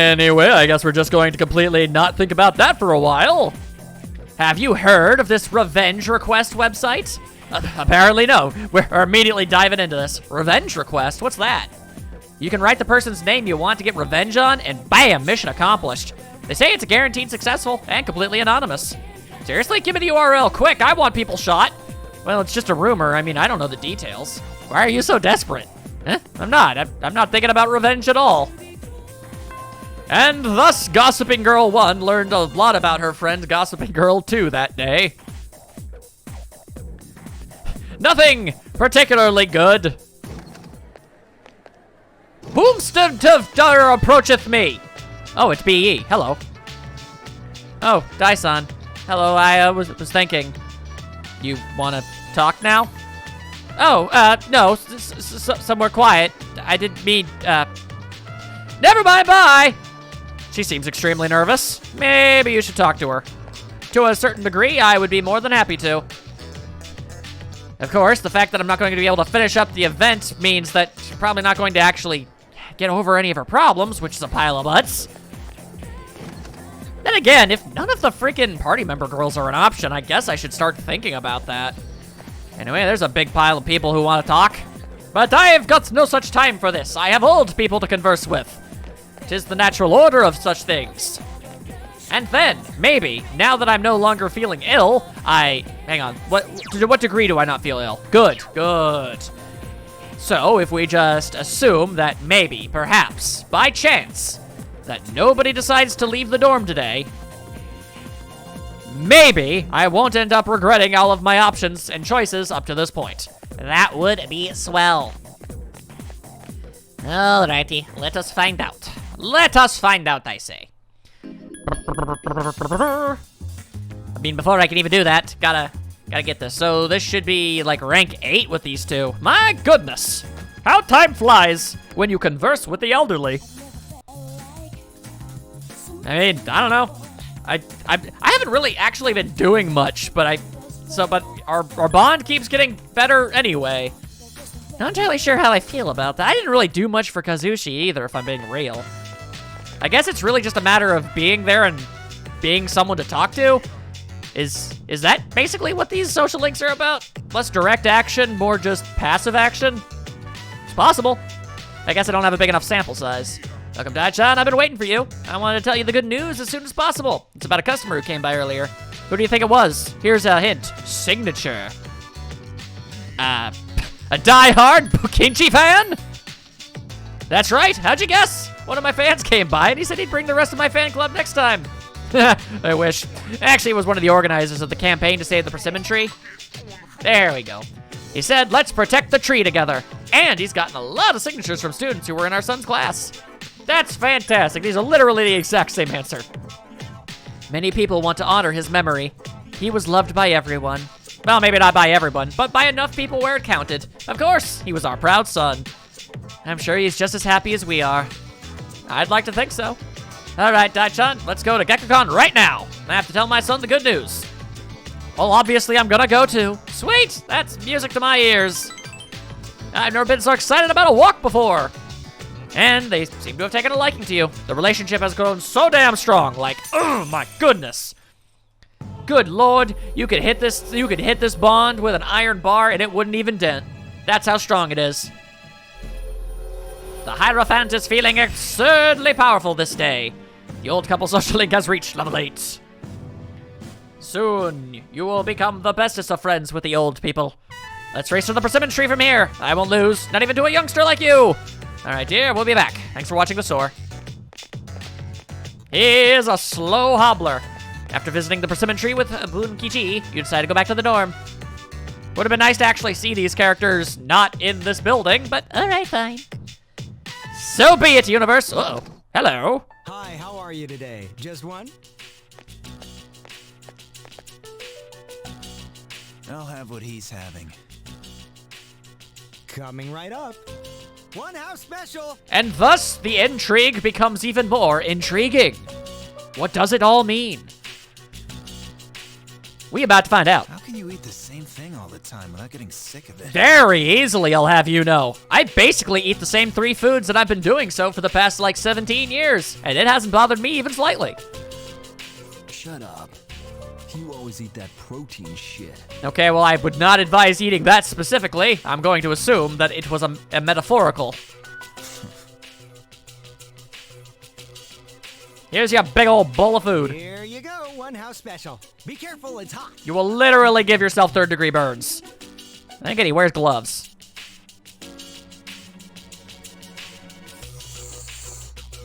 Anyway, I guess we're just going to completely not think about that for a while. Have you heard of this revenge request website? Apparently no. We're immediately diving into this. Revenge request? What's that? You can write the person's name you want to get revenge on, and bam, mission accomplished. They say it's guaranteed successful and completely anonymous. Seriously? Give me the URL, quick. I want people shot. Well, it's just a rumor. I mean, I don't know the details. Why are you so desperate? Huh? I'm not thinking about revenge at all. And thus, Gossiping Girl 1 learned a lot about her friend Gossiping Girl 2 that day. Nothing particularly good. Whomster approacheth me. Oh, it's BE. Hello. Oh, Dyson. Hello, I was thinking. You want to talk now? Oh, no, somewhere quiet. I didn't mean, Never mind, bye! She seems extremely nervous. Maybe you should talk to her. To a certain degree, I would be more than happy to. Of course, the fact that I'm not going to be able to finish up the event means that she's probably not going to actually get over any of her problems, which is a pile of butts. Then again, if none of the freaking party member girls are an option, I guess I should start thinking about that. Anyway, there's a big pile of people who want to talk. But I have got no such time for this. I have old people to converse with. 'Tis the natural order of such things. And then, maybe, now that I'm no longer feeling ill, hang on, to what degree do I not feel ill? Good. So, if we just assume that maybe, perhaps, by chance, that nobody decides to leave the dorm today, maybe I won't end up regretting all of my options and choices up to this point. That would be swell. Alrighty, let us find out. Let us find out, I say. I mean, before I can even do that, gotta get this. So this should be like rank 8 with these two. My goodness, how time flies when you converse with the elderly. I mean, I don't know. I haven't really actually been doing much, but our bond keeps getting better anyway. Not entirely sure how I feel about that. I didn't really do much for Kazushi either, if I'm being real. I guess it's really just a matter of being there and being someone to talk to. Is that basically what these social links are about? Less direct action, more just passive action? It's possible. I guess I don't have a big enough sample size. Welcome, Dai-chan. I've been waiting for you. I wanted to tell you the good news as soon as possible. It's about a customer who came by earlier. Who do you think it was? Here's a hint. Signature. A die-hard Bukinchi fan? That's right. How'd you guess? One of my fans came by, and he said he'd bring the rest of my fan club next time. I wish. Actually, it was one of the organizers of the campaign to save the Persimmon tree. There we go. He said, let's protect the tree together. And he's gotten a lot of signatures from students who were in our son's class. That's fantastic. These are literally the exact same answer. Many people want to honor his memory. He was loved by everyone. Well, maybe not by everyone, but by enough people where it counted. Of course, he was our proud son. I'm sure he's just as happy as we are. I'd like to think so. All right, Dai-chan, let's go to Gekukon right now. I have to tell my son the good news. Well, obviously, I'm gonna go too. Sweet, that's music to my ears. I've never been so excited about a walk before. And they seem to have taken a liking to you. The relationship has grown so damn strong, like, oh my goodness. Good Lord, you could hit this bond with an iron bar and it wouldn't even dent. That's how strong it is. The Hierophant is feeling absurdly powerful this day. The old couple social link has reached level 8. Soon, you will become the bestest of friends with the old people. Let's race to the Persimmon tree from here. I won't lose, not even to a youngster like you. All right, dear, we'll be back. Thanks for watching the store. Here's a slow hobbler. After visiting the Persimmon tree with Bunkichi, you decide to go back to the dorm. Would have been nice to actually see these characters not in this building, but all right, fine. So be it, universe. Uh-oh. Hello. Hi, how are you today? Just one? I'll have what he's having. Coming right up. One house special. And thus, the intrigue becomes even more intriguing. What does it all mean? We about to find out. How can you eat the same thing all the time without getting sick of it? Very easily, I'll have you know. I basically eat the same 3 foods that I've been doing so for the past, like, 17 years. And it hasn't bothered me even slightly. Shut up. You always eat that protein shit. Okay, well, I would not advise eating that specifically. I'm going to assume that it was a metaphorical. Here's your big old bowl of food. Here you go, one house special. Be careful, it's hot. You will literally give yourself 3rd-degree burns. I think he wears gloves.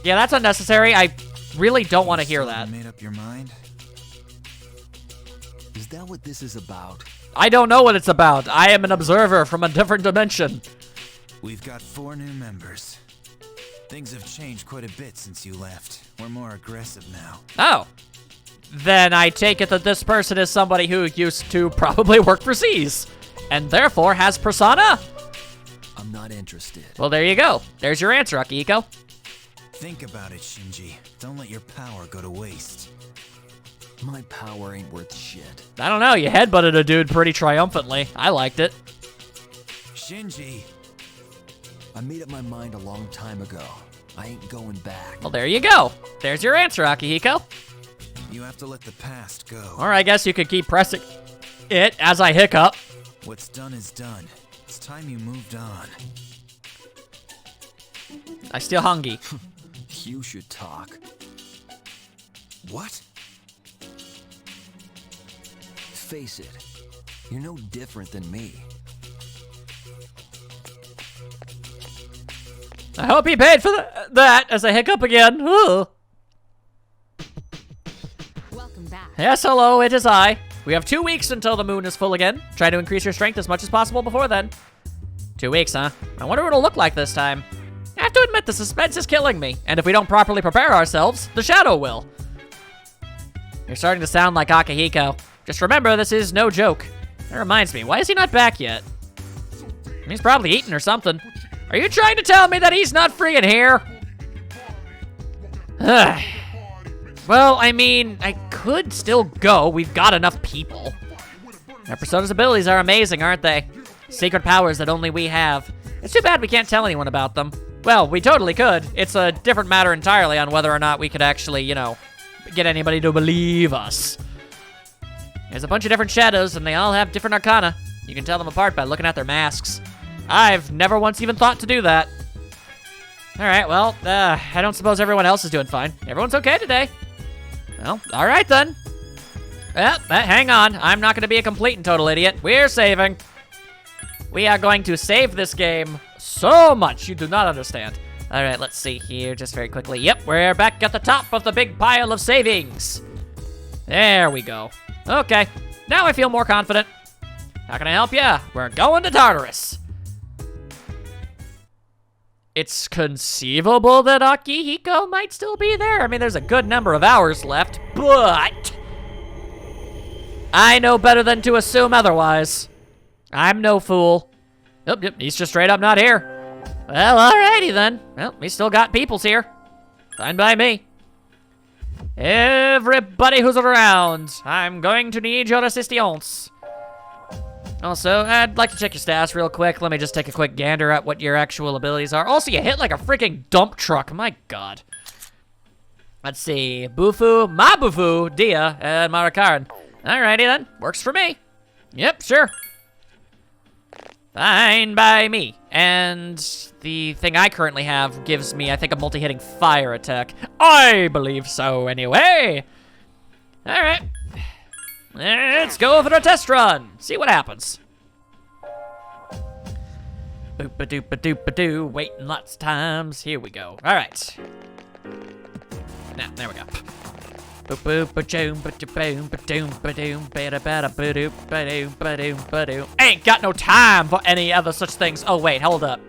Yeah, that's unnecessary. I really don't want to hear that. Made up your mind? Is that what this is about? I don't know what it's about. I am an observer from a different dimension. We've got 4 new members. Things have changed quite a bit since you left. We're more aggressive now. Oh. Then I take it that this person is somebody who used to probably work for C's, and therefore has persona? I'm not interested. Well, there you go. There's your answer, Akihiko. Think about it, Shinji. Don't let your power go to waste. My power ain't worth shit. I don't know, you headbutted a dude pretty triumphantly. I liked it. Shinji. I made up my mind a long time ago. I ain't going back. Well, there you go. There's your answer, Akihiko. You have to let the past go. Or I guess you could keep pressing it as I hiccup. What's done is done. It's time you moved on. I still hungry. You should talk. What? Face it. You're no different than me. I hope he paid for that as I hiccup again. Ooh. Welcome back. Yes, hello, it is I. We have 2 weeks until the moon is full again. Try to increase your strength as much as possible before then. 2 weeks, huh? I wonder what it'll look like this time. I have to admit, the suspense is killing me. And if we don't properly prepare ourselves, the shadow will. You're starting to sound like Akihiko. Just remember, this is no joke. That reminds me, why is he not back yet? He's probably eating or something. Are you trying to tell me that he's not freaking here? Well, I mean, I could still go. We've got enough people. Our Persona's abilities are amazing, aren't they? Secret powers that only we have. It's too bad we can't tell anyone about them. Well, we totally could. It's a different matter entirely on whether or not we could actually, you know, get anybody to believe us. There's a bunch of different shadows, and they all have different arcana. You can tell them apart by looking at their masks. I've never once even thought to do that. All right, well, I don't suppose everyone else is doing fine. Everyone's okay today. Well, all right then. Hang on. I'm not going to be a complete and total idiot. We're saving. We are going to save this game so much you do not understand. All right, let's see here just very quickly. Yep, we're back at the top of the big pile of savings. There we go. Okay, now I feel more confident. How can I help you? We're going to Tartarus. It's conceivable that Akihiko might still be there. I mean, there's a good number of hours left, but I know better than to assume otherwise. I'm no fool. Yep, he's just straight up not here. Well, alrighty then. Well, we still got peoples here. Fine by me. Everybody who's around, I'm going to need your assistance. Also, I'd like to check your stats real quick. Let me just take a quick gander at what your actual abilities are. Also, you hit like a freaking dump truck. My god. Let's see. Bufu, Mabufu, Dia, and Marakaran. Alrighty then. Works for me. Yep, sure. Fine by me. And the thing I currently have gives me, I think, a multi-hitting fire attack. I believe so, anyway. Alright. Let's go for a test run. See what happens. Boop-a-doop-a-doop-a-doo. Waiting lots of times. Here we go. Alright. Now, there we go. Ain't got no time for any other such things. Oh, wait, hold up.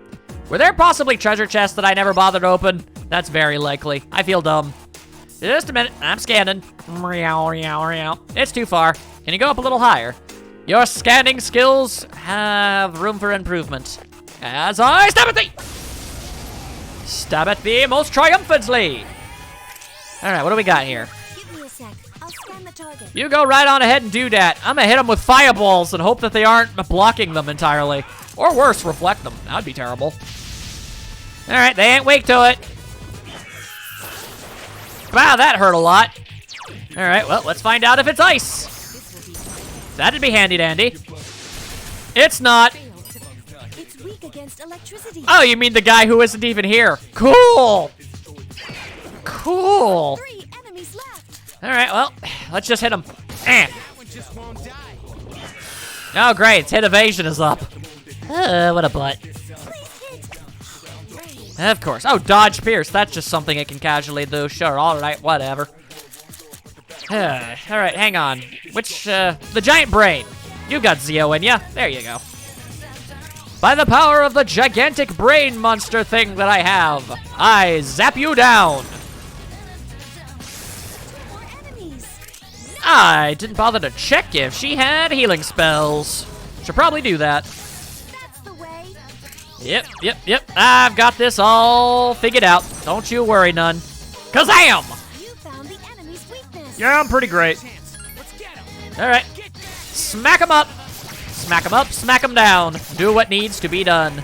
Were there possibly treasure chests that I never bothered to open? That's very likely. I feel dumb. Just a minute, I'm scanning. It's too far. Can you go up a little higher? Your scanning skills have room for improvement. As I stab at thee! Stab at thee most triumphantly! Alright, what do we got here? Give me a sec. I'll scan the the target. You go right on ahead and do that. I'm gonna hit them with fireballs and hope that they aren't blocking them entirely. Or worse, reflect them. That would be terrible. All right, they ain't weak to it. Wow, that hurt a lot. All right, well, let's find out if it's ice. That'd be handy dandy. It's not. It's weak against electricity. Oh, you mean the guy who isn't even here. Cool. Cool. 3 enemies left. All right, well, let's just hit him. Oh, great. Hit evasion is up. What a butt. Of course. Oh, dodge pierce. That's just something it can casually do. Sure, all right, whatever. All right, hang on. Which, the giant brain. You got Zeo in ya. There you go. By the power of the gigantic brain monster thing that I have, I zap you down. More enemies. I didn't bother to check if she had healing spells. Should probably do that. That's the way. Yep. I've got this all figured out. Don't you worry none. Kazam! You found the enemy's weakness. Yeah, I'm pretty great. All right. Smack 'em up. Smack 'em up, smack 'em down. Do what needs to be done. The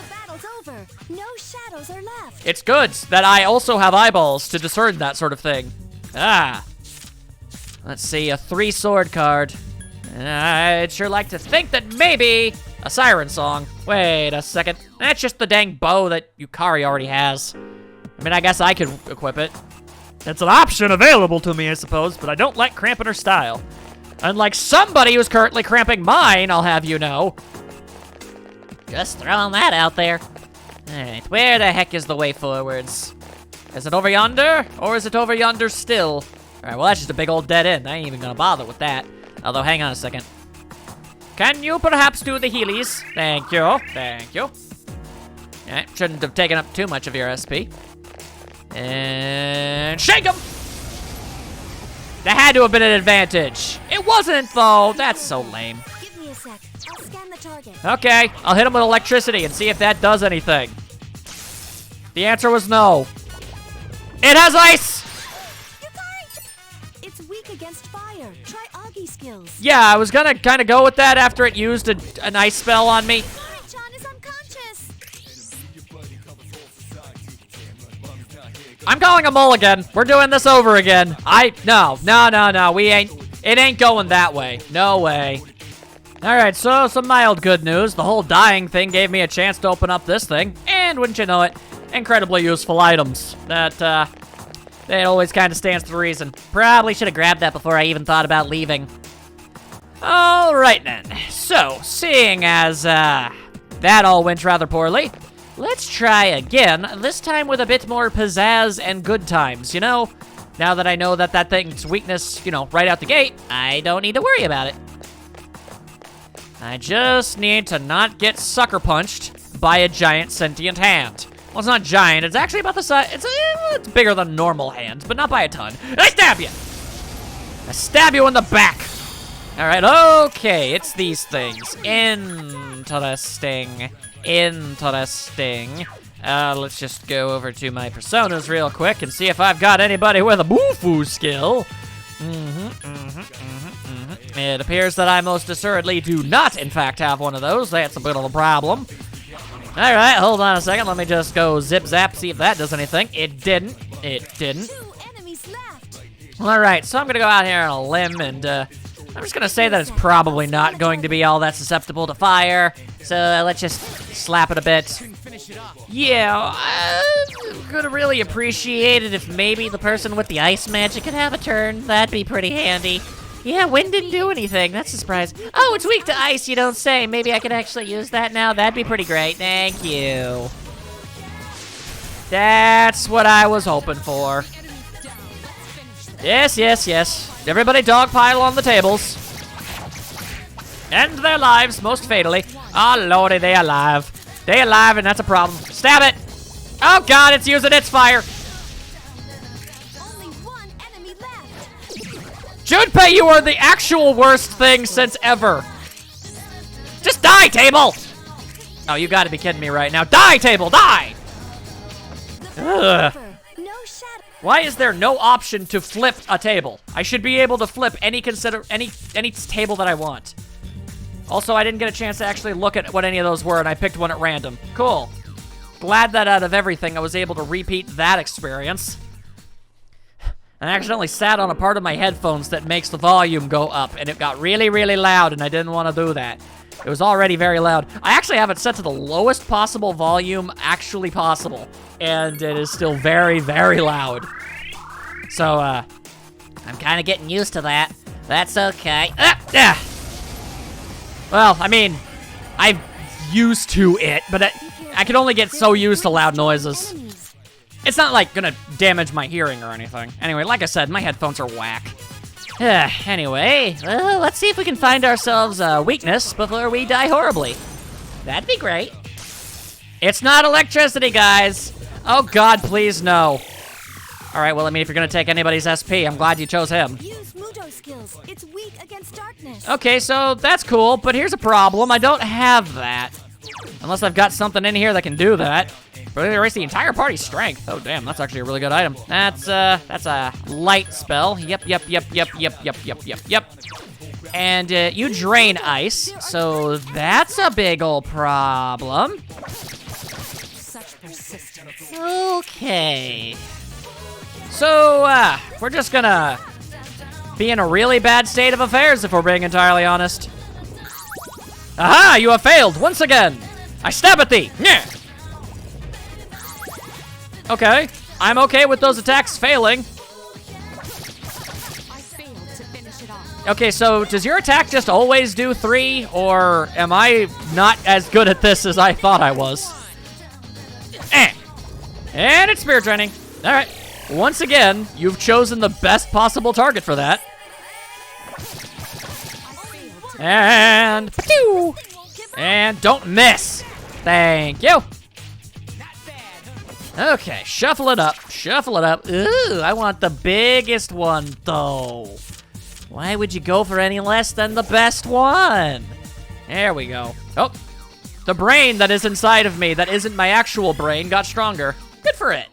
battle's over. No shadows are left. It's good that I also have eyeballs to discern that sort of thing. Ah. Let's see, a 3-sword card. I'd sure like to think that maybe a siren song. Wait a second. That's just the dang bow that Yukari already has. I mean, I guess I could equip it. It's an option available to me, I suppose, but I don't like cramping her style. Unlike somebody who's currently cramping mine, I'll have you know. Just throwing that out there. Alright, where the heck is the way forwards? Is it over yonder, or is it over yonder still? Alright, well that's just a big old dead end. I ain't even gonna bother with that. Although, hang on a second. Can you perhaps do the healies? Thank you, thank you. Alright, shouldn't have taken up too much of your SP. And shake him! That had to have been an advantage. It wasn't, though. That's so lame. Give me a sec. I'll scan the target. Okay, I'll hit him with electricity and see if that does anything. The answer was no. It has ice! It's weak against fire. Try Augie skills. Yeah, I was gonna kind of go with that after it used an ice spell on me. Chan is unconscious. I'm calling a mulligan. We're doing this over again. No. It ain't going that way. No way. All right, so some mild good news. The whole dying thing gave me a chance to open up this thing. And wouldn't you know it, incredibly useful items. That always kind of stands to reason. Probably should have grabbed that before I even thought about leaving. All right then. So, seeing as that all went rather poorly, let's try again, this time with a bit more pizzazz and good times, you know? Now that I know that that thing's weakness, you know, right out the gate, I don't need to worry about it. I just need to not get sucker punched by a giant sentient hand. Well, it's not giant, it's actually about the size, it's bigger than a normal hand, but not by a ton. And I stab you! I stab you in the back! Alright, okay, it's these things. Interesting. Let's just go over to my personas real quick and see if I've got anybody with a Bufu skill. It appears that I most assuredly do not, in fact, have one of those. That's a bit of a problem. Alright, hold on a second. Let me just go zip-zap, see if that does anything. It didn't. 2 enemies left. Alright, so I'm gonna go out here on a limb and, I'm just gonna say that it's probably not going to be all that susceptible to fire. So let's just slap it a bit. Yeah, I'm gonna really appreciate it if maybe the person with the ice magic could have a turn. That'd be pretty handy. Yeah, wind didn't do anything. That's a surprise. Oh, it's weak to ice, you don't say. Maybe I could actually use that now. That'd be pretty great. Thank you. That's what I was hoping for. Yes. Everybody dogpile on the tables. End their lives, most fatally. Oh, lordy, they alive. They alive, and that's a problem. Stab it! Oh, God, it's using its fire. Only 1 enemy left. Junpei, you are the actual worst thing since ever. Just die, table! Oh, you gotta be kidding me right now. Die, table, die! The battle's over. No shadow. Why is there no option to flip a table? I should be able to flip any table that I want. Also, I didn't get a chance to actually look at what any of those were, and I picked one at random. Cool. Glad that out of everything, I was able to repeat that experience. I accidentally sat on a part of my headphones that makes the volume go up, and it got really, really loud, and I didn't want to do that. It was already very loud. I actually have it set to the lowest possible volume actually possible, and it is still very, very loud. So, I'm kind of getting used to that. That's okay. Well, I mean, I'm used to it, but I can only get so used to loud noises. It's not, like, gonna damage my hearing or anything. Anyway, like I said, my headphones are whack. Anyway, well, let's see if we can find ourselves a weakness before we die horribly. That'd be great. It's not electricity, guys. Oh, God, please, no. All right, well, I mean, if you're gonna take anybody's SP, I'm glad you chose him. Use Mudo skills. It's weak against darkness. Okay, so that's cool, but here's a problem. I don't have that. Unless I've got something in here that can do that. Really erase the entire party's strength. Oh, damn, that's actually a really good item. That's a light spell. Yep. And you drain ice, so that's a big ol' problem. Such persistence. Okay. So, we're just gonna be in a really bad state of affairs if we're being entirely honest. Aha, you have failed once again. I stab at thee. Yeah. Okay, I'm okay with those attacks failing. I failed to finish it off. Okay, so does your attack just always do 3, or am I not as good at this as I thought I was? And it's spirit training. All right, once again, you've chosen the best possible target for that. And, and don't miss. Thank you. Okay, shuffle it up, shuffle it up. Ooh, I want the biggest one, though. Why would you go for any less than the best one? There we go. Oh, the brain that is inside of me that isn't my actual brain got stronger. Good for it.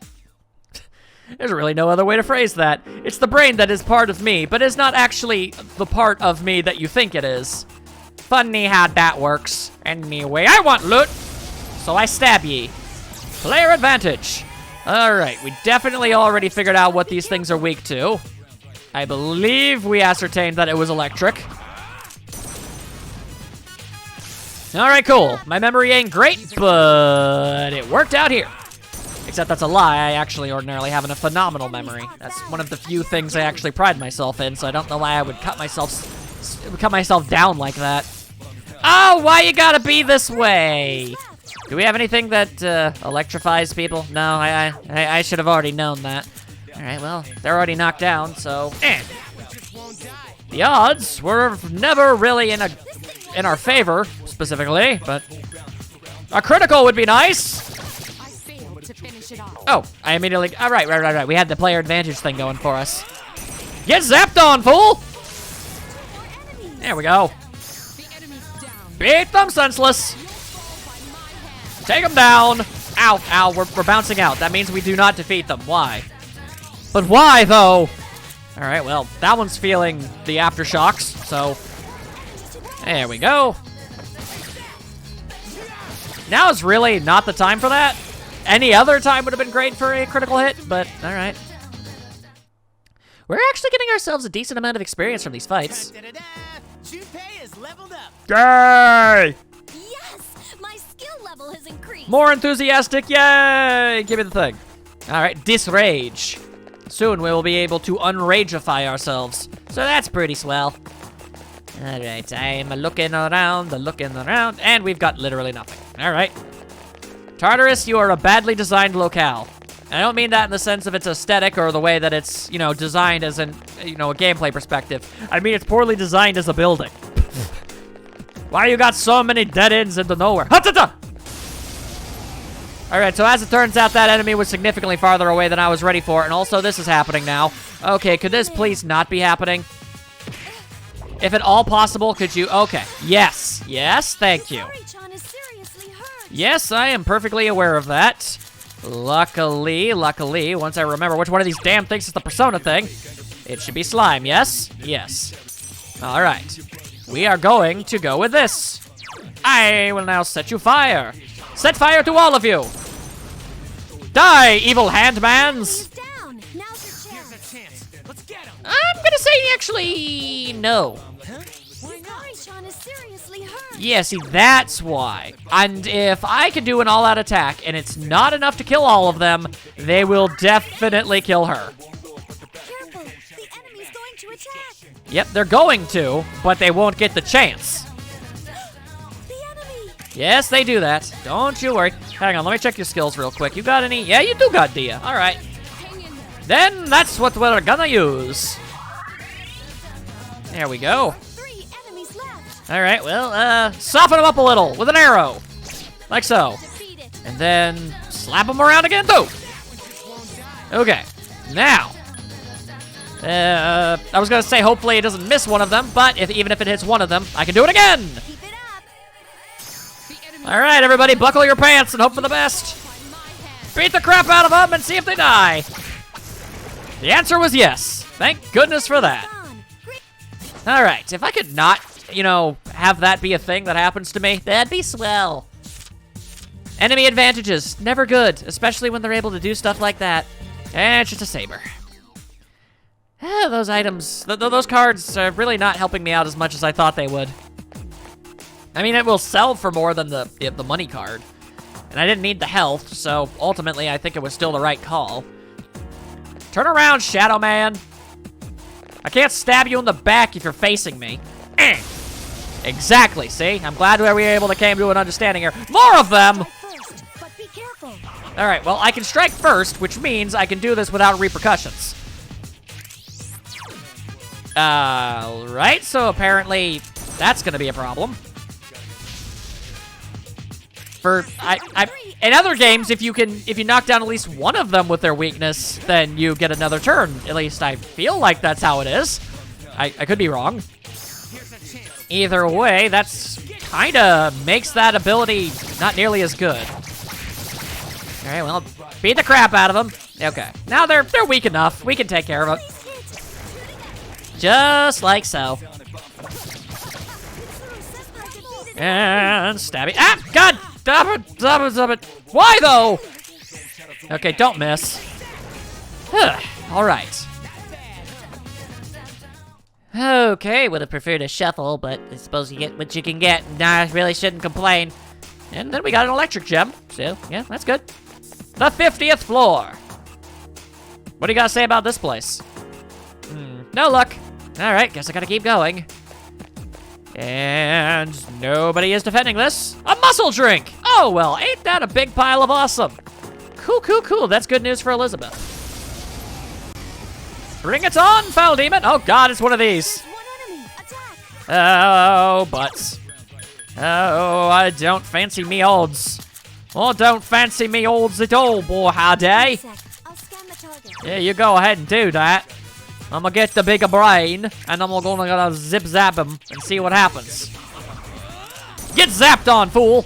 There's really no other way to phrase that. It's the brain that is part of me, but is not actually the part of me that you think it is. Funny how that works. Anyway, I want loot, so I stab ye. Player advantage. All right, we definitely already figured out what these things are weak to. I believe we ascertained that it was electric. All right, cool. My memory ain't great, but it worked out here. Except that's a lie. I actually ordinarily have a phenomenal memory. That's one of the few things I actually pride myself in, so I don't know why I would cut myself down like that. Oh, why you gotta be this way? Do we have anything that electrifies people? No, I should have already known that. All right, well, they're already knocked down, so. The odds were never really in our favor, specifically, but a critical would be nice. I failed to finish it off. Oh, I immediately. All right, right. We had the player advantage thing going for us. Get zapped on, fool! There we go. The enemy's down. Beat them senseless. Take them down. Ow, we're bouncing out. That means we do not defeat them. Why? But why, though? All right, well, that one's feeling the aftershocks, so there we go. Now is really not the time for that. Any other time would have been great for a critical hit, but all right. We're actually getting ourselves a decent amount of experience from these fights. Junpei is leveled up. Yay! Yes, my skill level has increased. More enthusiastic, yay! Give me the thing. All right, disrage. Soon we will be able to unrageify ourselves, so that's pretty swell. All right, I'm looking around, and we've got literally nothing. All right. Tartarus, you are a badly designed locale. And I don't mean that in the sense of its aesthetic or the way that it's, designed as an, a gameplay perspective. I mean it's poorly designed as a building. Why you got so many dead ends into nowhere? Ha-ta-ta! All right, so as it turns out, that enemy was significantly farther away than I was ready for, and also this is happening now. Okay, could this please not be happening? If at all possible, could you? Okay, yes, thank you. Sorry, Chan is seriously hurt. Yes, I am perfectly aware of that. Luckily, once I remember which one of these damn things is the persona thing, it should be slime, yes? Yes. All right. We are going to go with this. I will now set you fire. Set fire to all of you. Die, evil handmans. He's down. Now's your chance. I'm gonna say actually no. Sean is seriously hurt. Yeah, see, that's why. And if I can do an all-out attack and it's not enough to kill all of them, they will definitely kill her. Careful. The enemy's going to attack. Yep, they're going to, but they won't get the chance. The enemy. Yes, they do that. Don't you worry. Hang on, let me check your skills real quick. You got any? Yeah, you do got Dia. All right. Then that's what we're gonna use. There we go. 3 enemies left. All right, well, soften them up a little with an arrow. Like so. Defeated. And then slap them around again, too. Okay, now. I was gonna say hopefully it doesn't miss one of them, but even if it hits one of them, I can do it again. Keep it up. All right, everybody, buckle your pants and hope for the best. Beat the crap out of them and see if they die. The answer was yes. Thank goodness for that. On. Great. All right, if I could not, have that be a thing that happens to me, that'd be swell. Enemy advantages, never good, especially when they're able to do stuff like that. And it's just a saber. Those items, those cards are really not helping me out as much as I thought they would. I mean, it will sell for more than the money card. And I didn't need the health, so ultimately I think it was still the right call. Turn around, Shadow Man. I can't stab you in the back if you're facing me. Exactly, see? I'm glad we were able to come to an understanding here. More of them! First, but be careful. All right, well, I can strike first, which means I can do this without repercussions. All right, so apparently that's gonna be a problem. In other games, if you knock down at least one of them with their weakness, then you get another turn. At least I feel like that's how it is. I could be wrong. Either way, that's kinda makes that ability not nearly as good. All right, well, beat the crap out of them. Okay, now they're weak enough. We can take care of them. Just like so. And stab it. Ah, God! Stop it. Why, though? Okay, don't miss. All right. Okay, would have preferred a shuffle, but I suppose you get what you can get. Nah, I really shouldn't complain. And then we got an electric gem, so yeah, that's good. The 50th floor. What do you got to say about this place? No luck. All right, guess I gotta keep going. And nobody is defending this. A muscle drink! Oh, well, ain't that a big pile of awesome? Cool. That's good news for Elizabeth. Bring it on, foul demon. Oh, God, it's one of these. One enemy. Attack. Oh, butts. Oh, I don't fancy me odds. Oh, don't fancy me odds at all, boy, howdy. Sec. I'll scan the target. Yeah, you go ahead and do that. I'm gonna get the bigger brain, and I'm gonna zip-zap him and see what happens. Get zapped on, fool!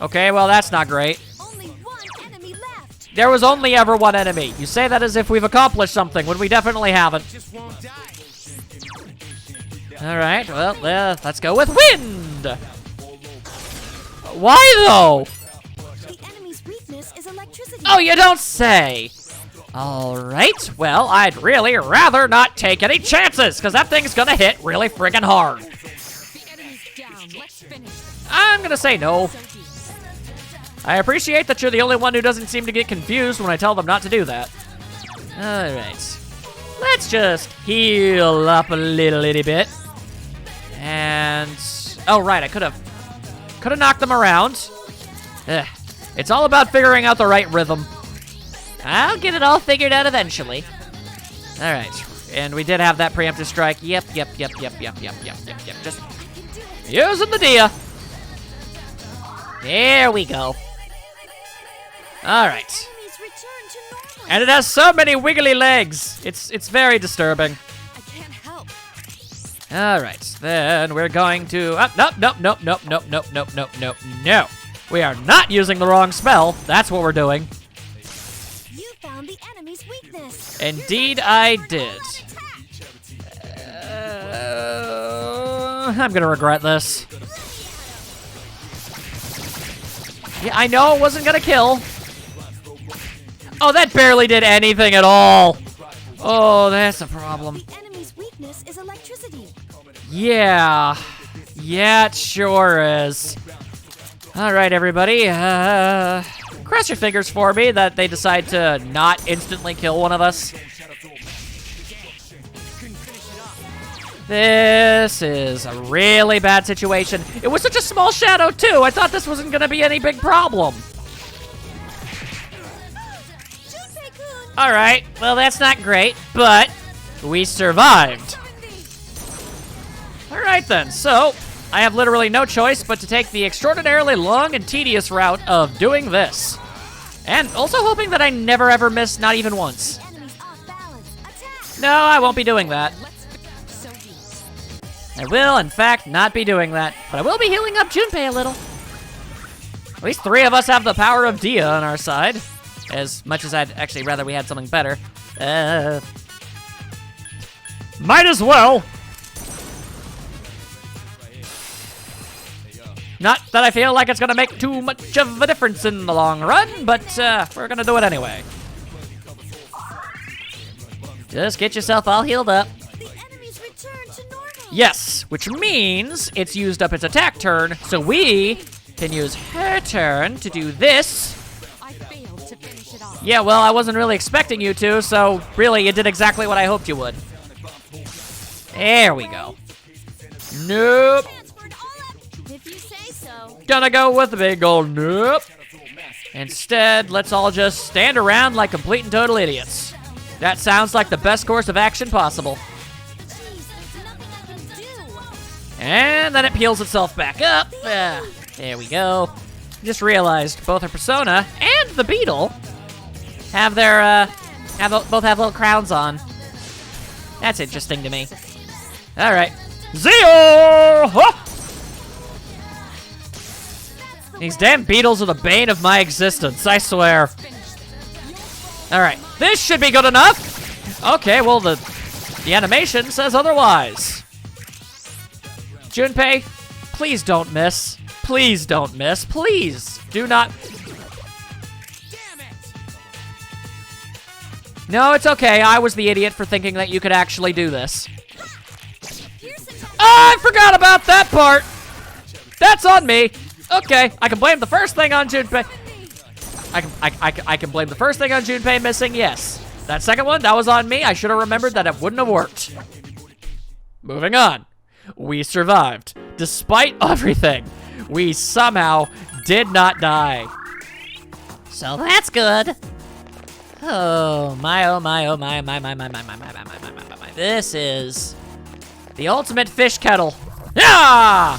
Okay, well, that's not great. Only one enemy left. There was only ever one enemy. You say that as if we've accomplished something, when we definitely haven't. Alright, well, let's go with wind! Why, though? The enemy's weakness is electricity. Oh, you don't say! Alright, well, I'd really rather not take any chances, because that thing's gonna hit really friggin' hard. I'm gonna say no. I appreciate that you're the only one who doesn't seem to get confused when I tell them not to do that. Alright. Let's just heal up a little itty bit. And... oh, right, I could have knocked them around. Ugh. It's all about figuring out the right rhythm. I'll get it all figured out eventually. All right, and we did have that preemptive strike. Yep. Just using the Dia. There we go. All right. Enemies return to normal. And it has so many wiggly legs. It's very disturbing. I can't help. All right, then we're going to... nope. We are not using the wrong spell. That's what we're doing. You found the enemy's weakness. Indeed, I did. I'm gonna regret this. Yeah, I know it wasn't gonna kill. Oh, that barely did anything at all. Oh, that's a problem. The enemy's weakness is electricity. Yeah. Yeah, it sure is. All right, everybody. Cross your fingers for me that they decide to not instantly kill one of us. This is a really bad situation. It was such a small shadow, too. I thought this wasn't going to be any big problem. All right, well, that's not great, but we survived. All right, then. So I have literally no choice but to take the extraordinarily long and tedious route of doing this. And also hoping that I never ever miss, not even once. No, I won't be doing that. I will, in fact, not be doing that. But I will be healing up Junpei a little. At least 3 of us have the power of Dia on our side. As much as I'd actually rather we had something better. Might as well. Not that I feel like it's gonna make too much of a difference in the long run, but we're gonna do it anyway. Just get yourself all healed up. The enemy's returned to normal. Yes, which means it's used up its attack turn, so we can use her turn to do this. I failed to finish it off. Yeah, well, I wasn't really expecting you to, so really, you did exactly what I hoped you would. There we go. Nope. Transferred all up. If you say so. Gonna go with the big old nope. Instead, let's all just stand around like complete and total idiots. That sounds like the best course of action possible. Jeez, there's nothing I can do. And then it peels itself back up. There we go. Just realized both our Persona and the Beetle have their both have little crowns on. That's interesting to me. All right, Zeo! Huh! These damn beetles are the bane of my existence, I swear. All right, this should be good enough. Okay, well the animation says otherwise. Junpei, please don't miss. Please don't miss. Please do not. No, it's okay. I was the idiot for thinking that you could actually do this. Oh, I forgot about that part. That's on me. Okay, I can blame the first thing on Junpei. I can blame the first thing on Junpei missing, yes. That second one, that was on me. I should have remembered that it wouldn't have worked. Moving on. We survived. Despite everything, we somehow did not die. So that's good. Oh my, oh my, oh my, my, my, my, my, my, my, my, my, my, my, my. This is the ultimate fish kettle. Yeah!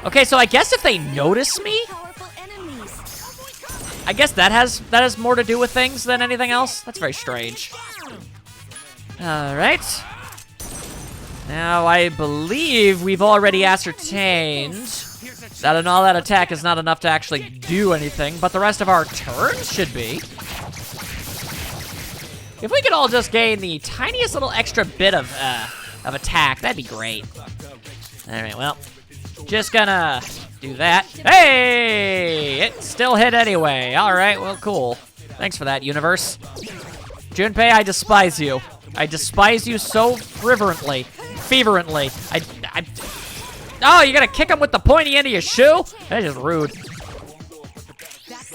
Okay, so I guess if they notice me, Powerful enemies. I guess that has more to do with things than anything else. That's very strange. All right. Now, I believe we've already ascertained that an all-out attack is not enough to actually do anything, but the rest of our turns should be. If we could all just gain the tiniest little extra bit of attack, that'd be great. All right, well, just gonna do that. Hey! It still hit anyway. All right, well, cool. Thanks for that, universe. Junpei, I despise you. I despise you so fervently. Oh, you're gonna kick him with the pointy end of your shoe? That's just rude.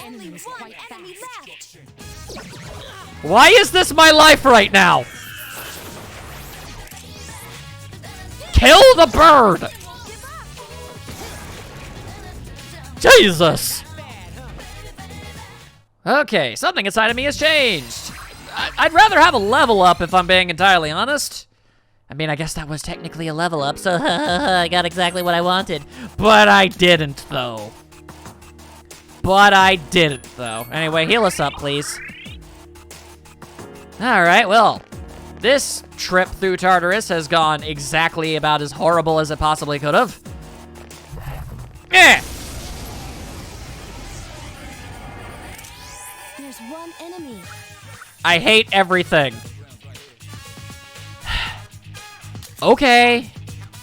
Only one enemy left. Why is this my life right now? Kill the bird! Jesus! Okay, something inside of me has changed. I'd rather have a level up if I'm being entirely honest. I mean, I guess that was technically a level up, so I got exactly what I wanted. But I didn't, though. Anyway, heal us up, please. Alright, well, this trip through Tartarus has gone exactly about as horrible as it possibly could have. one enemy. I hate everything. Okay.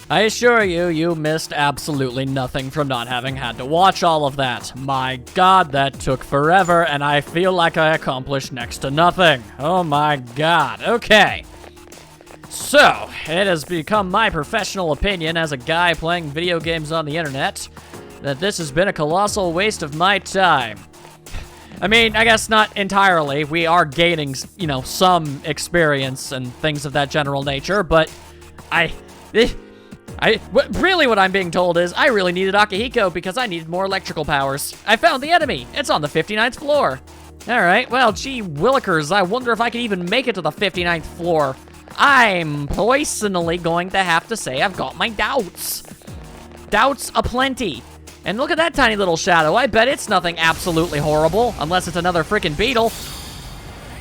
I assure you, you missed absolutely nothing from not having had to watch all of that. My god, that took forever, and I feel like I accomplished next to nothing. Oh my god. Okay. So, it has become my professional opinion as a guy playing video games on the internet that this has been a colossal waste of my time. I mean, I guess not entirely. We are gaining, you know, some experience and things of that general nature, but really what I'm being told is I really needed Akihiko because I needed more electrical powers. I found the enemy. It's on the 59th floor. All right, well, gee willikers, I wonder if I can even make it to the 59th floor. I'm personally going to have to say I've got my doubts. Doubts aplenty. And look at that tiny little shadow. I bet it's nothing absolutely horrible, unless it's another freaking beetle.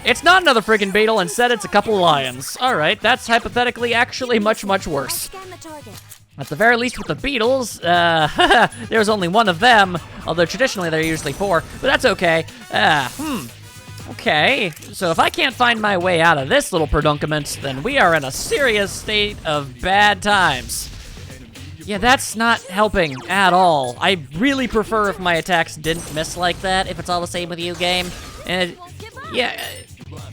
It's not another freaking beetle, instead it's a couple lions. All right, that's hypothetically actually much, much worse. Scan the target. At the very least with the beetles, there's only one of them, although traditionally there are usually four, but that's okay. Okay, so if I can't find my way out of this little predicament, then we are in a serious state of bad times. Yeah, that's not helping at all. I really prefer if my attacks didn't miss like that, if it's all the same with you, game. And, yeah...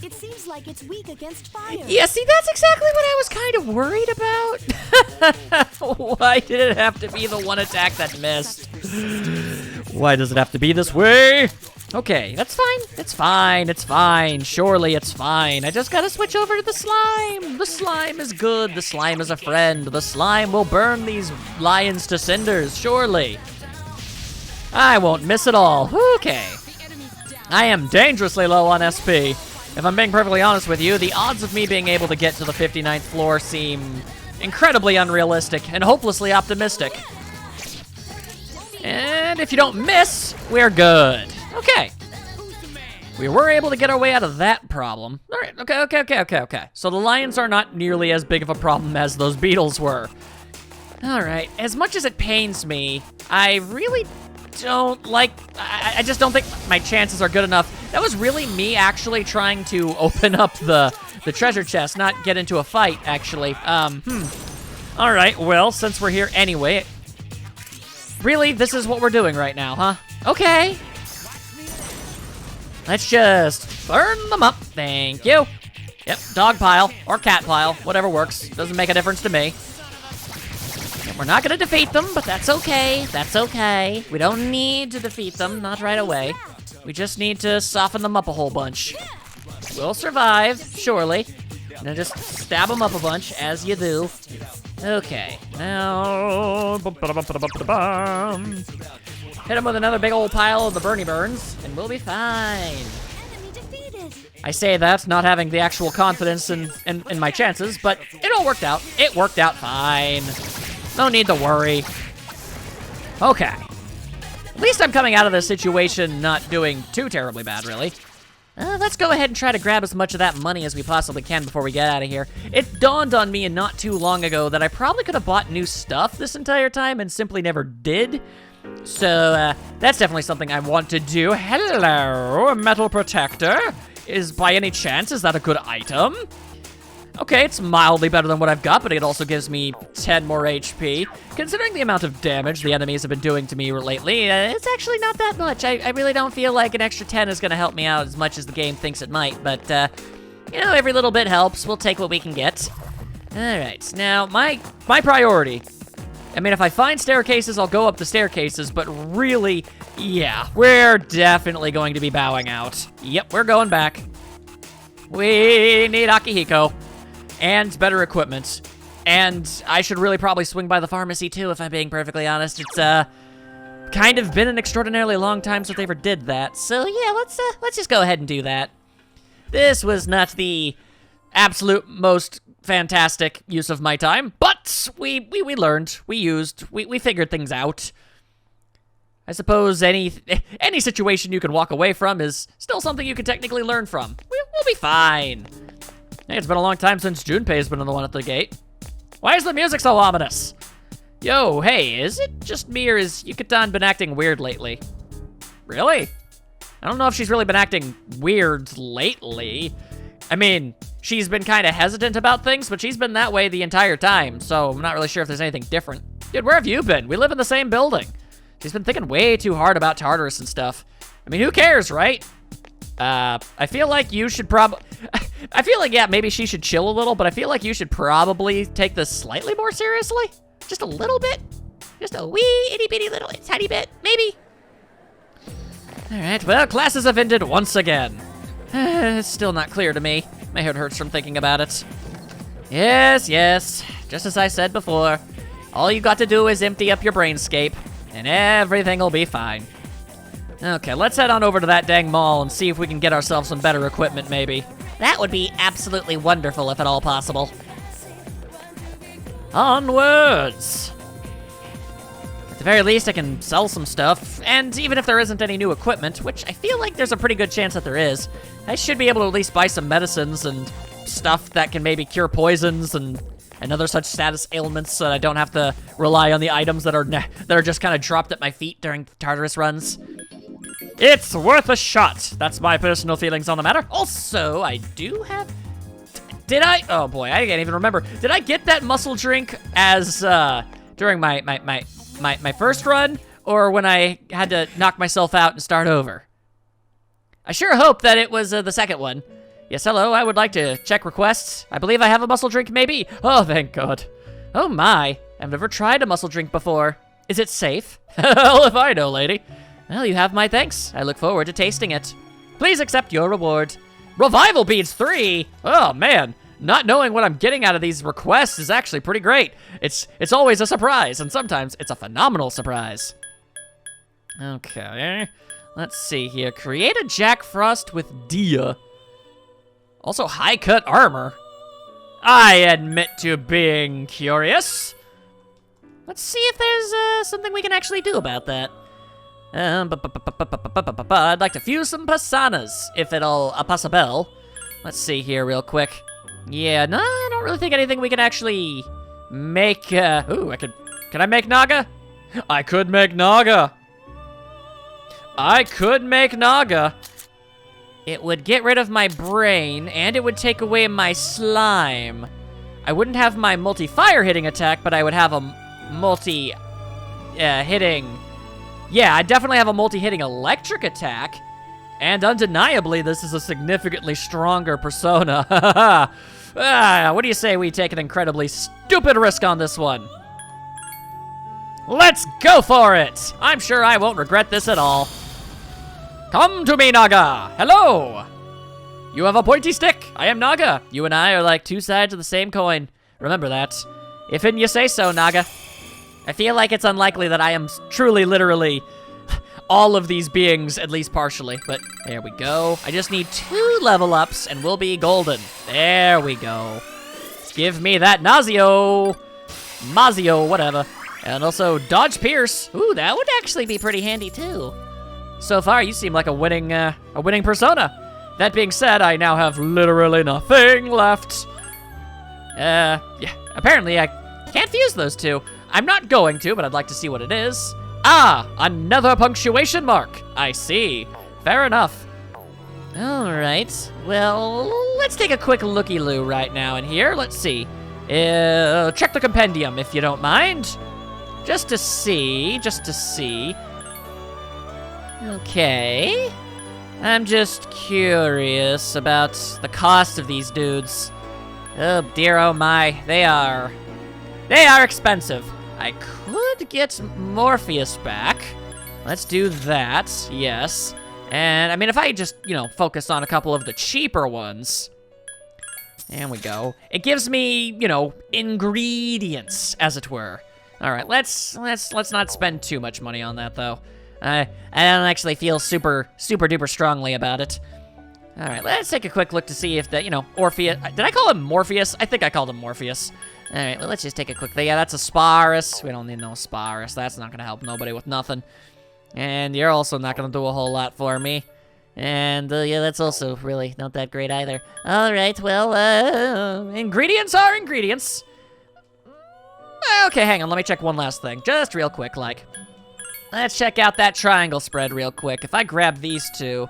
It seems like it's weak against fire. Yeah, see, that's exactly what I was kind of worried about. Why did it have to be the one attack that missed? Why does it have to be this way? Okay, that's fine. It's fine. It's fine. Surely it's fine. I just gotta switch over to the slime. The slime is good. The slime is a friend. The slime will burn these lions to cinders, surely. I won't miss it all. Okay. I am dangerously low on SP. If I'm being perfectly honest with you, the odds of me being able to get to the 59th floor seem incredibly unrealistic and hopelessly optimistic. And if you don't miss, we're good. Okay. We were able to get our way out of that problem. All right, okay. So the lions are not nearly as big of a problem as those beetles were. All right, as much as it pains me, I really don't like, I just don't think my chances are good enough. That was really me actually trying to open up the treasure chest, not get into a fight, actually. All right, well, since we're here anyway, really, this is what we're doing right now, huh? Okay. Let's just burn them up. Thank you. Yep, dog pile or cat pile, whatever works. Doesn't make a difference to me. We're not gonna defeat them, but that's okay. That's okay. We don't need to defeat them, not right away. We just need to soften them up a whole bunch. We'll survive, surely. Now just stab them up a bunch, as you do. Okay, now... Hit him with another big old pile of the Bernie Burns, and we'll be fine. Enemy defeated. I say that, not having the actual confidence in my chances, but it all worked out. It worked out fine. No need to worry. Okay. At least I'm coming out of this situation not doing too terribly bad, really. Let's go ahead and try to grab as much of that money as we possibly can before we get out of here. It dawned on me not too long ago that I probably could have bought new stuff this entire time and simply never did. So, that's definitely something I want to do. Hello, a metal protector. By any chance, is that a good item? Okay, it's mildly better than what I've got, but it also gives me 10 more HP. Considering the amount of damage the enemies have been doing to me lately, it's actually not that much. I really don't feel like an extra 10 is going to help me out as much as the game thinks it might, but, you know, every little bit helps. We'll take what we can get. Alright, now, my priority. I mean, if I find staircases, I'll go up the staircases, but really, yeah, we're definitely going to be bowing out. Yep, we're going back. We need Akihiko. And better equipment. And I should really probably swing by the pharmacy too, if I'm being perfectly honest. It's kind of been an extraordinarily long time since they ever did that. So yeah, let's just go ahead and do that. This was not the absolute most fantastic use of my time, but we learned, we used, we figured things out. I suppose any situation you can walk away from is still something you can technically learn from. We'll be fine. Hey, it's been a long time since Junpei's been the one at the gate. Why is the music so ominous? Yo, hey, is it just me or has Yucatan been acting weird lately? Really? I don't know if she's really been acting weird lately. I mean, she's been kind of hesitant about things, but she's been that way the entire time, so I'm not really sure if there's anything different. Dude, where have you been? We live in the same building. She's been thinking way too hard about Tartarus and stuff. I mean, who cares, right? I feel like you should I feel like, yeah, maybe she should chill a little, but I feel like you should probably take this slightly more seriously. Just a little bit. Just a wee itty bitty little tiny bit, maybe. All right, well, classes have ended once again. It's still not clear to me. My head hurts from thinking about it. Yes, just as I said before, all you got to do is empty up your brainscape, and everything will be fine. Okay, let's head on over to that dang mall and see if we can get ourselves some better equipment, maybe. That would be absolutely wonderful if at all possible. Onwards! At the very least, I can sell some stuff, and even if there isn't any new equipment, which I feel like there's a pretty good chance that there is, I should be able to at least buy some medicines and stuff that can maybe cure poisons and other such status ailments so that I don't have to rely on the items that are just kind of dropped at my feet during Tartarus runs. It's worth a shot. That's my personal feelings on the matter. Also, I do have... Did I... Oh boy, I can't even remember. Did I get that muscle drink as, during my first run? Or when I had to knock myself out and start over? I sure hope that it was the second one. Yes, hello, I would like to check requests. I believe I have a muscle drink, maybe? Oh, thank God. Oh my, I've never tried a muscle drink before. Is it safe? Hell if I know, lady. Well, you have my thanks. I look forward to tasting it. Please accept your reward. Revival Beads 3? Oh, man. Not knowing what I'm getting out of these requests is actually pretty great. It's always a surprise, and sometimes it's a phenomenal surprise. Okay. Let's see here. Create a Jack Frost with Dia. Also, high-cut armor. I admit to being curious. Let's see if there's something we can actually do about that. I'd like to fuse some personas, if it'll possible. Let's see here real quick. Yeah, no, I don't really think anything we can actually make, ooh, can I make Naga? I could make Naga. It would get rid of my brain, and it would take away my slime. I wouldn't have my multi-fire hitting attack, but I would have a multi-hitting... Yeah, I definitely have a multi-hitting electric attack, and undeniably, this is a significantly stronger persona. What do you say we take an incredibly stupid risk on this one? Let's go for it! I'm sure I won't regret this at all. Come to me, Naga! Hello! You have a pointy stick. I am Naga. You and I are like two sides of the same coin. Remember that. If and you say so, Naga. I feel like it's unlikely that I am truly, literally, all of these beings, at least partially. But there we go. I just need 2 level ups and we'll be golden. There we go. Give me that Nazio. Mazio, whatever. And also Dodge Pierce. Ooh, that would actually be pretty handy too. So far, you seem like a winning persona. That being said, I now have literally nothing left. Yeah, apparently I can't fuse those two. I'm not going to, but I'd like to see what it is. Ah, another punctuation mark. I see. Fair enough. All right. Well, let's take a quick looky-loo right now in here. Let's see. Check the compendium, if you don't mind. Just to see. Okay. I'm just curious about the cost of these dudes. Oh dear, oh my. They are expensive. I could get Morpheus back. Let's do that, yes. And, I mean, if I just, focus on a couple of the cheaper ones. There we go. It gives me, ingredients, as it were. All right, let's not spend too much money on that, though. I don't actually feel super duper strongly about it. All right, let's take a quick look to see if the, Orpheus, did I call him Morpheus? I think I called him Morpheus. All right, well, let's just take a quick, yeah, that's a Sparus. We don't need no Sparus. That's not gonna help nobody with nothing. And you're also not gonna do a whole lot for me. And, yeah, that's also really not that great either. All right, well, ingredients are ingredients. Okay, hang on, let me check one last thing. Just real quick, like. Let's check out that triangle spread real quick. If I grab these two.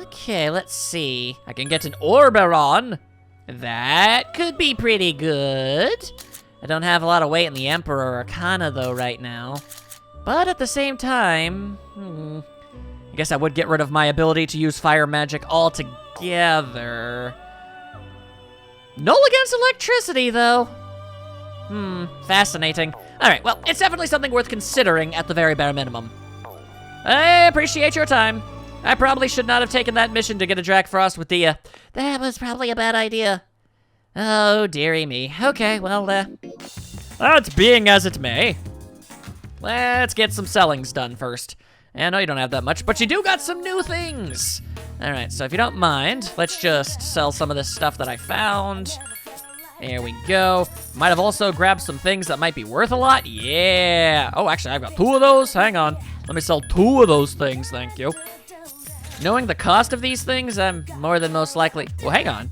Okay, let's see. I can get an Oberon. That could be pretty good. I don't have a lot of weight in the Emperor Arcana, though, right now. But at the same time, I guess I would get rid of my ability to use fire magic altogether. Null against electricity, though. Fascinating. All right, well, it's definitely something worth considering at the very bare minimum. I appreciate your time. I probably should not have taken that mission to get a Drakfrost with the, that was probably a bad idea. Oh, dearie me. Okay, well, it's being as it may. Let's get some sellings done first. I know you don't have that much, but you do got some new things. All right, so if you don't mind, let's just sell some of this stuff that I found. There we go. Might have also grabbed some things that might be worth a lot. Yeah. Oh, actually, I've got 2 of those. Hang on. Let me sell 2 of those things, thank you. Knowing the cost of these things, I'm more than most likely... Well, hang on.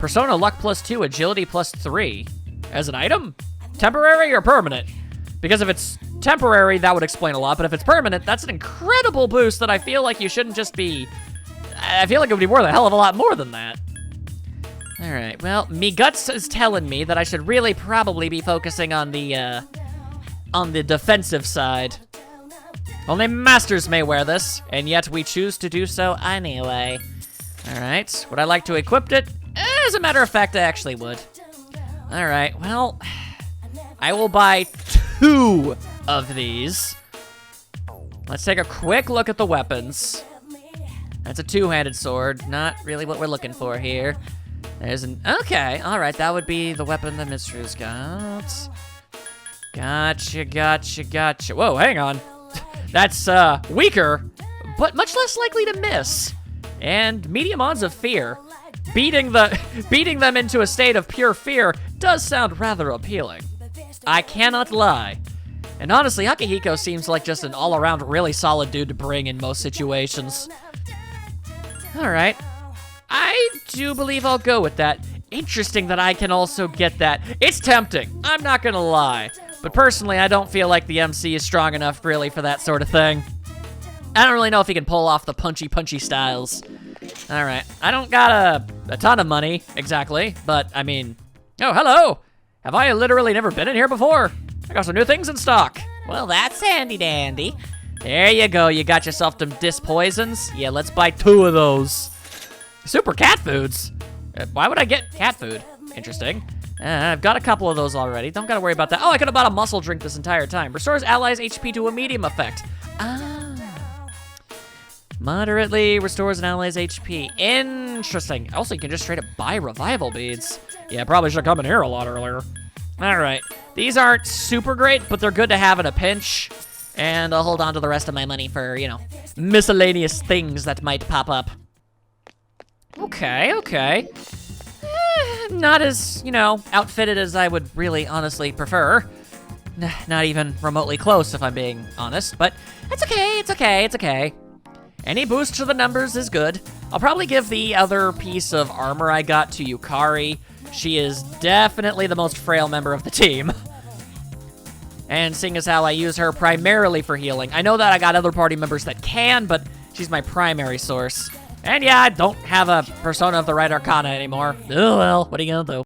Persona Luck +2, Agility +3. As an item? Temporary or permanent? Because if it's temporary, that would explain a lot, but if it's permanent, that's an incredible boost that I feel like you shouldn't just be... I feel like it would be worth a hell of a lot more than that. All right, well, me guts is telling me that I should really probably be focusing on the defensive side. Only masters may wear this, and yet we choose to do so anyway. All right, would I like to equip it? As a matter of fact, I actually would. All right, well, I will buy 2 of these. Let's take a quick look at the weapons. That's a 2-handed sword, not really what we're looking for here. There's an, okay, all right, that would be the weapon the Mistru's got. Gotcha. Whoa, hang on. That's weaker, but much less likely to miss. And medium odds of fear. Beating them into a state of pure fear does sound rather appealing. I cannot lie. And honestly, Akihiko seems like just an all-around really solid dude to bring in most situations. All right. I do believe I'll go with that. Interesting that I can also get that. It's tempting, I'm not gonna lie. But personally, I don't feel like the MC is strong enough really for that sort of thing. I don't really know if he can pull off the punchy styles. All right, I don't got a ton of money, exactly, but I mean, oh, hello. Have I literally never been in here before? I got some new things in stock. Well, that's handy dandy. There you go, you got yourself some disc poisons. Yeah, let's buy 2 of those. Super cat foods. Why would I get cat food? Interesting. I've got a couple of those already. Don't gotta worry about that. Oh, I could have bought a muscle drink this entire time. Restores allies' HP to a medium effect. Ah. Moderately restores an ally's HP. Interesting. Also, you can just straight up buy revival beads. Yeah, probably should have come in here a lot earlier. All right. These aren't super great, but they're good to have in a pinch. And I'll hold on to the rest of my money for, you know, miscellaneous things that might pop up. Okay. Not as, you know, outfitted as I would really honestly prefer. Not even remotely close, if I'm being honest, but it's okay. Any boost to the numbers is good. I'll probably give the other piece of armor I got to Yukari. She is definitely the most frail member of the team. And seeing as how I use her primarily for healing, I know that I got other party members that can, but she's my primary source. And yeah, I don't have a Persona of the Right Arcana anymore. Oh well, what are you gonna do?